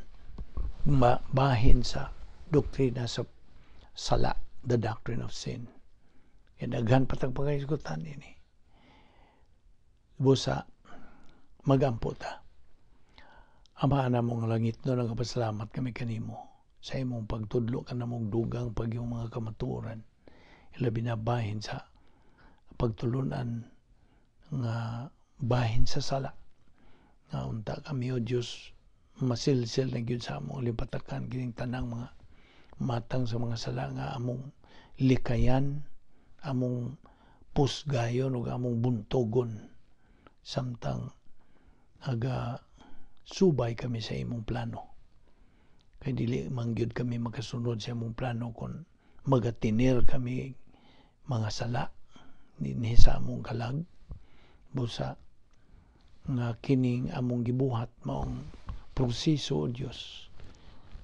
bahin sa doktrina sa sala, the Doctrine of Sin. Daghan patang pagkaisgutan ini. Busa, magampo ta. Ama na mong langit no, nagpasalamat kami kanimo sa imong pagtudlo ka na mong dugang pag yung mga kamatuoran. Ilabi na bahin sa pagtulunan nga bahin sa sala. Nga unta kami o Diyos, masilsil na gyud sa among lipatakan kining tanang mga matang sa mga sala nga among likayan, among pusgayon ug among buntogon samtang aga subay kami sa imong plano. Kay dili man gyud kami makasunod sa imong plano kung magatinir kami mga sala dinhi sa among kalag. Busa nga kining among gibuhat maong proseso o Dios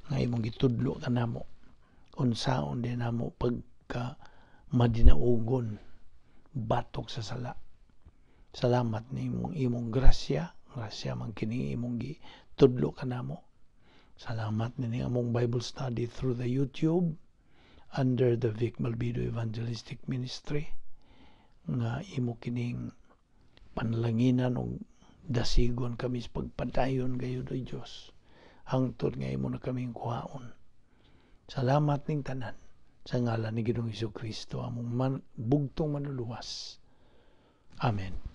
nga imong gitudlo kanamo unsaon din namo pagka madinaugon batok sa sala. Salamat ni imong grasya man kini imong gitudlo kanamo. Salamat ni among Bible study through the YouTube under the Balbido Evangelistic Ministry nga imo kining panlanginan og dasigon kami sa pagpadayon gayud o Dios hangtod nga imo na kaming kuhaon. Salamat ning tanan sa ngalan ni Ginoong Hesukristo among bugtong manluluwas. Amen.